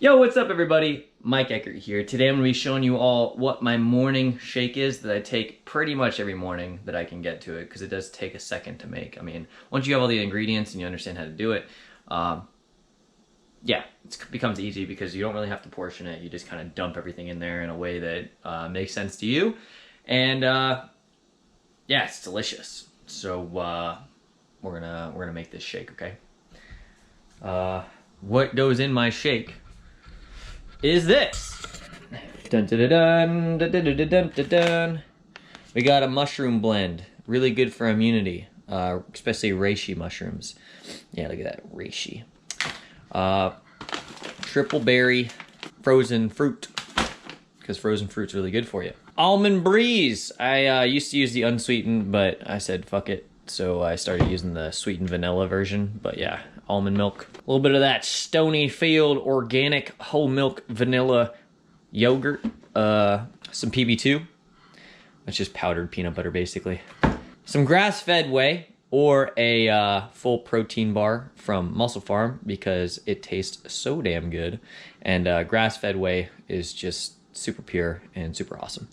Yo, what's up everybody? Mike Eckert here. Today I'm going to be showing you all what my morning shake is that I take pretty much every morning that I can get to it, because it does take a second to make. I mean, once you have all the ingredients and you understand how to do it, yeah, it becomes easy because you don't really have to portion it. You just kind of dump everything in there in a way that makes sense to you. And yeah, it's delicious. So we're gonna make this shake, okay? What goes in my shake is this. Dun dun dun dun dun dun dun dun dun. We got a mushroom blend, really good for immunity, especially reishi mushrooms. Yeah, look at that reishi. Triple berry frozen fruit, because frozen fruit's really good for you. Almond breeze. I used to use the unsweetened, but I said fuck it, so I started using the sweetened vanilla version. But yeah, almond milk. A little bit of that Stony Field organic whole milk vanilla yogurt. Some PB2. That's just powdered peanut butter, basically. Some grass-fed whey, or a full protein bar from Muscle Farm, because it tastes so damn good. And grass-fed whey is just super pure and super awesome.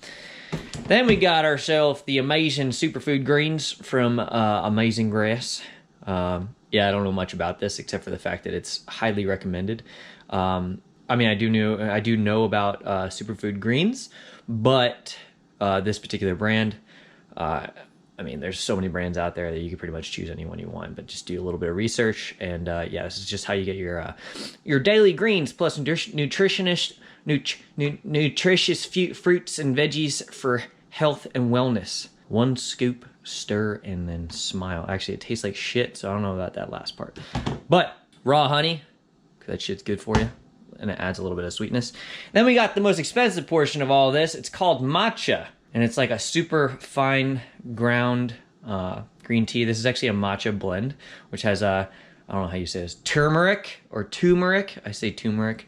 Then we got ourselves the amazing Superfood Greens from Amazing Grass. Yeah, I don't know much about this except for the fact that it's highly recommended. I mean, I do know about Superfood Greens, but this particular brand, I mean, there's so many brands out there that you can pretty much choose any one you want, but just do a little bit of research. And yeah, this is just how you get your daily greens plus nutritious fruits and veggies for health and wellness. One scoop, stir, and then smile. Actually, it tastes like shit, so I don't know about that last part. But raw honey, because that shit's good for you, and it adds a little bit of sweetness. Then we got the most expensive portion of all this. It's called matcha, and it's like a super fine ground green tea. This is actually a matcha blend, which has I don't know how you say this, turmeric or turmeric. I say turmeric.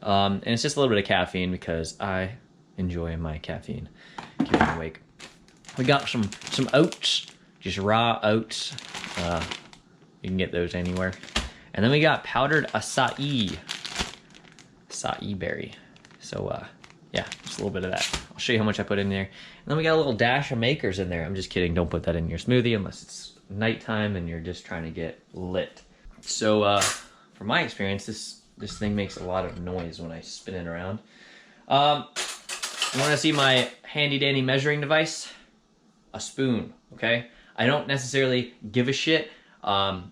And it's just a little bit of caffeine because I enjoy my caffeine. Keep me awake. We got some oats, just raw oats. You can get those anywhere. And then we got powdered acai berry. So yeah, just a little bit of that. I'll show you how much I put in there. And then we got a little dash of makers in there. I'm just kidding. Don't put that in your smoothie unless it's nighttime and you're just trying to get lit. So from my experience, this thing makes a lot of noise when I spin it around. You want to see my handy dandy measuring device? A spoon, okay? I don't necessarily give a shit. I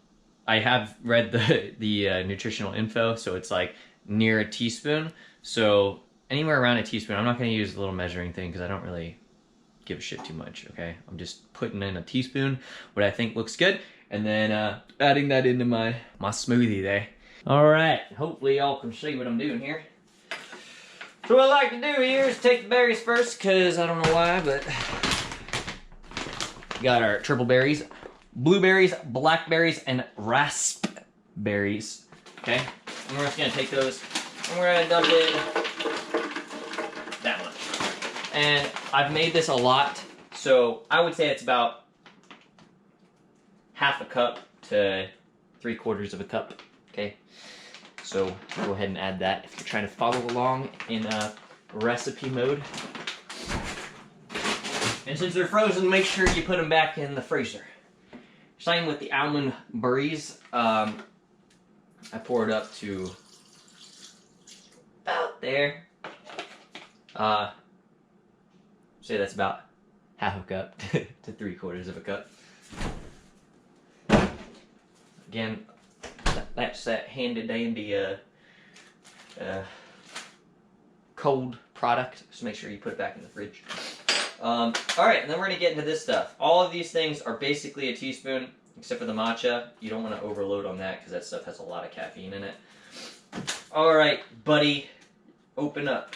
have read the nutritional info, so it's like near a teaspoon. So anywhere around a teaspoon. I'm not going to use a little measuring thing because I don't really give a shit too much, okay? I'm just putting in a teaspoon, what I think looks good, and then adding that into my smoothie there. All right, hopefully y'all can see what I'm doing here. So what I like to do here is take the berries first, because I don't know why, but got our triple berries, blueberries, blackberries, and raspberries. Okay, and we're just gonna take those and we're gonna dump in that much. And I've made this a lot, so I would say it's about half a cup to 3/4 of a cup. Okay, so go ahead and add that if you're trying to follow along in recipe mode. And since they're frozen, make sure you put them back in the freezer. Same with the almond breeze. I pour it up to about there. Say that's about half a cup to 3/4 of a cup. Again, that's that handy dandy cold product, so make sure you put it back in the fridge. Alright, and then we're going to get into this stuff. All of these things are basically a teaspoon, except for the matcha. You don't want to overload on that because that stuff has a lot of caffeine in it. Alright, buddy, open up.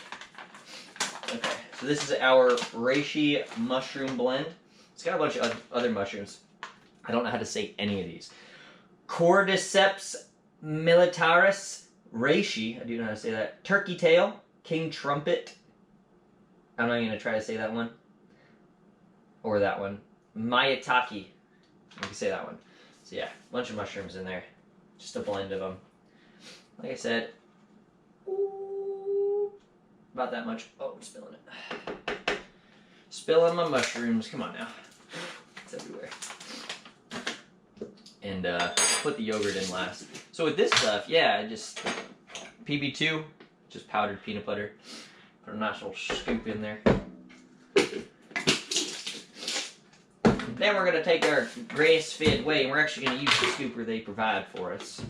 Okay, so this is our reishi mushroom blend. It's got a bunch of other mushrooms. I don't know how to say any of these. Cordyceps militaris, reishi, I do know how to say that. Turkey tail, king trumpet. I'm not even going to try to say that one. Or that one. Mayataki. I can say that one. So yeah, a bunch of mushrooms in there. Just a blend of them. Like I said, Ooh, about that much. Oh, I'm spilling it. Spilling my mushrooms. Come on now. It's everywhere. And put the yogurt in last. So with this stuff, yeah, just PB2, just powdered peanut butter. Put a nice little scoop in there. Then we're going to take our grass-fed whey, and we're actually going to use the scooper they provide for us.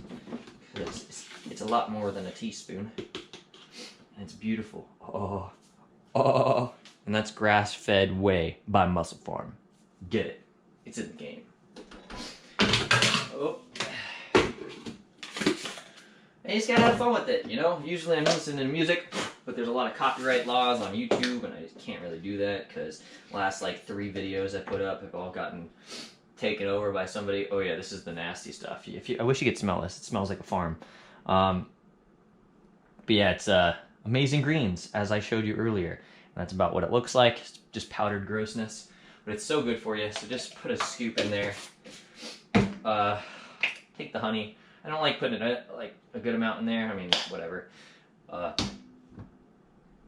It's a lot more than a teaspoon. And it's beautiful. Oh. And that's Grass-fed Whey by Muscle Farm. Get it. It's in the game. Oh. And you just gotta have fun with it, you know? Usually I'm listening to music, but there's a lot of copyright laws on YouTube, and I just can't really do that because last like 3 videos I put up have all gotten taken over by somebody. Oh yeah, this is the nasty stuff. I wish you could smell this. It smells like a farm. But yeah, it's Amazing Greens, as I showed you earlier. And that's about what it looks like. It's just powdered grossness, but it's so good for you. So just put a scoop in there. Take the honey. I don't like putting like a good amount in there. I mean, whatever.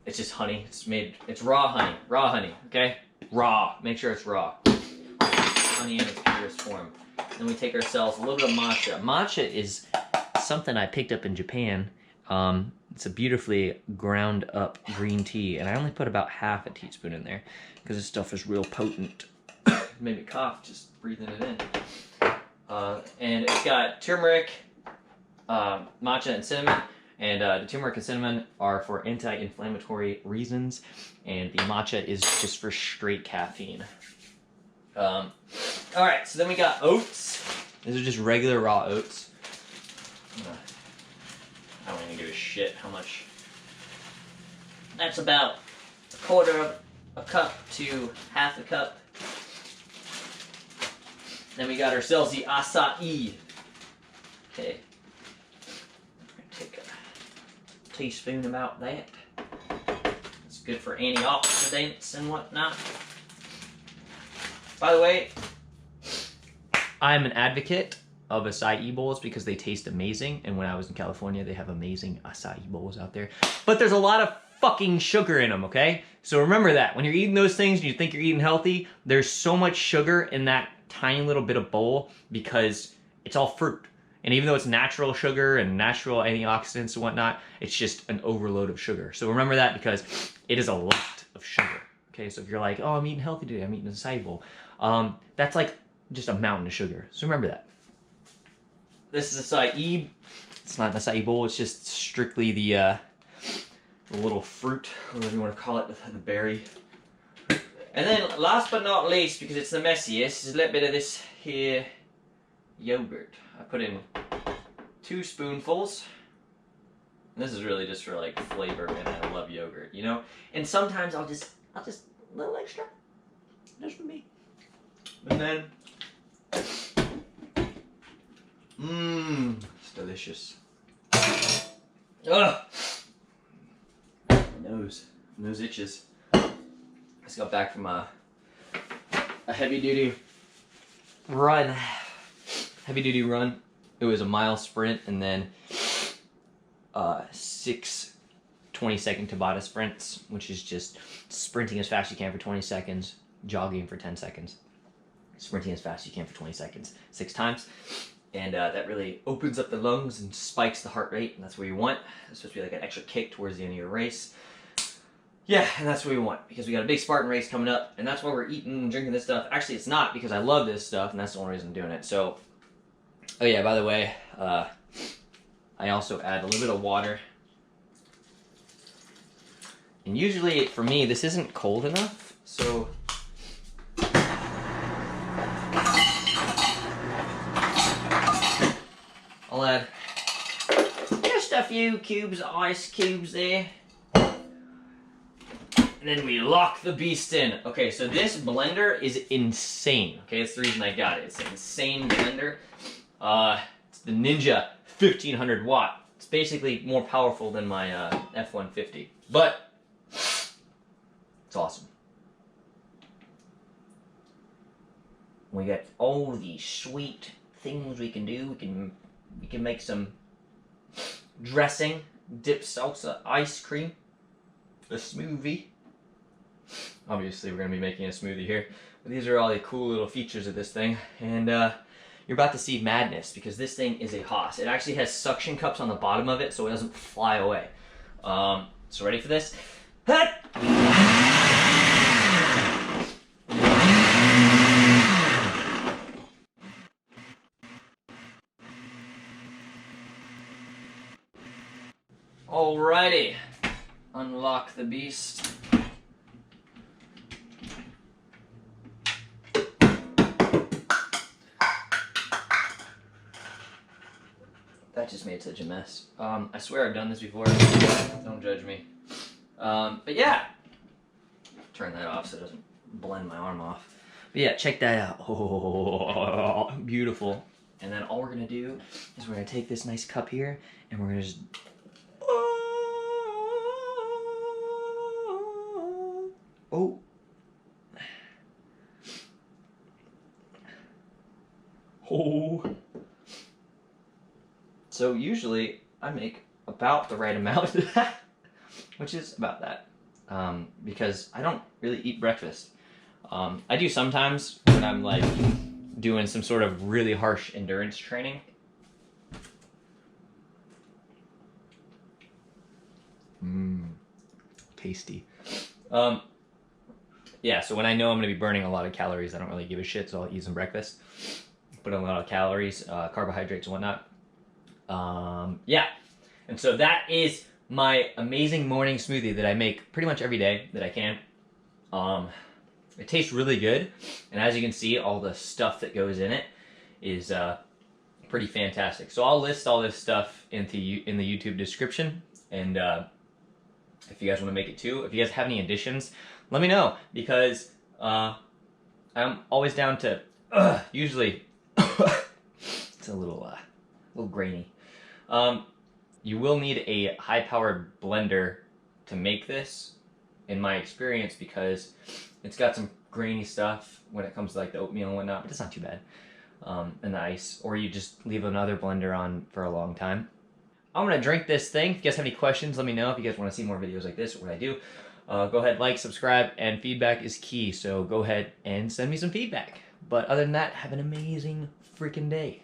It's just honey. It's raw honey, okay? Raw. Make sure it's raw. Honey in its purest form. Then we take ourselves a little bit of matcha. Matcha is something I picked up in Japan. It's a beautifully ground up green tea, and I only put about half a teaspoon in there because this stuff is real potent. Made me cough just breathing it in. And it's got turmeric, matcha, and cinnamon. And the turmeric and cinnamon are for anti-inflammatory reasons, and the matcha is just for straight caffeine. Alright, so then we got oats. These are just regular raw oats. I don't even give a shit how much. That's about a quarter of a cup to half a cup. Then we got ourselves the acai. Okay. I'm going to take a teaspoon about that. It's good for antioxidants and whatnot. By the way, I'm an advocate of acai bowls because they taste amazing, and when I was in California, they have amazing acai bowls out there. But there's a lot of fucking sugar in them, okay? So remember that. When you're eating those things and you think you're eating healthy, there's so much sugar in that tiny little bit of bowl because it's all fruit. And even though it's natural sugar and natural antioxidants and whatnot, it's just an overload of sugar. So remember that because it is a lot of sugar. Okay, so if you're like, oh, I'm eating healthy today, I'm eating an acai bowl, that's like just a mountain of sugar. So remember that. This is acai. It's not an acai bowl. It's just strictly the little fruit, whatever you want to call it, the berry. And then, last but not least, because it's the messiest, is a little bit of this here yogurt. I put in 2 spoonfuls. And this is really just for like flavor, man. I love yogurt, you know. And sometimes I'll just a little extra, just for me. And then. It's delicious. Ugh! Nose itches. I just got back from a heavy-duty run. Heavy-duty run. It was a mile sprint and then 6 20-second Tabata sprints, which is just sprinting as fast as you can for 20 seconds, jogging for 10 seconds, sprinting as fast as you can for 20 seconds, 6 times. And that really opens up the lungs and spikes the heart rate, and that's what you want. It's supposed to be like an extra kick towards the end of your race. Yeah, and that's what we want, because we got a big Spartan race coming up, and that's why we're eating and drinking this stuff. Actually, it's not, because I love this stuff, and that's the only reason I'm doing it. So, oh yeah, by the way, I also add a little bit of water. And usually, for me, this isn't cold enough, so I'll add just a few cubes of ice cubes there. And then we lock the beast in. Okay, so this blender is insane. Okay, that's the reason I got it. It's an insane blender. It's the Ninja 1500 watt. It's basically more powerful than my F-150. But it's awesome. We got all these sweet things we can do. We can make some dressing. dip salsa ice cream, a smoothie. Obviously, we're going to be making a smoothie here. But these are all the cool little features of this thing. And you're about to see madness because this thing is a hoss. It actually has suction cups on the bottom of it so it doesn't fly away. So ready for this? Alrighty. Unlock the beast. That just made such a mess. I swear I've done this before. Don't judge me. But yeah. Turn that off so it doesn't blend my arm off. But yeah, check that out. Oh, beautiful. And then all we're gonna do is we're gonna take this nice cup here and we're gonna just... Oh. Oh. So usually I make about the right amount, which is about that, because I don't really eat breakfast. I do sometimes when I'm like doing some sort of really harsh endurance training. Tasty. Yeah, so when I know I'm going to be burning a lot of calories, I don't really give a shit, so I'll eat some breakfast. Put in a lot of calories, carbohydrates and whatnot. Yeah, and so that is my amazing morning smoothie that I make pretty much every day that I can. It tastes really good, and as you can see, all the stuff that goes in it is pretty fantastic. So I'll list all this stuff in the YouTube description, and if you guys want to make it too, if you guys have any additions, let me know, because I'm always down to, usually, it's a little grainy. You will need a high-powered blender to make this, in my experience, because it's got some grainy stuff when it comes to like the oatmeal and whatnot, but it's not too bad. And the ice, or you just leave another blender on for a long time. I'm gonna drink this thing. If you guys have any questions, let me know. If you guys want to see more videos like this or what I do, go ahead, like, subscribe, and feedback is key. So go ahead and send me some feedback. But other than that, have an amazing freaking day.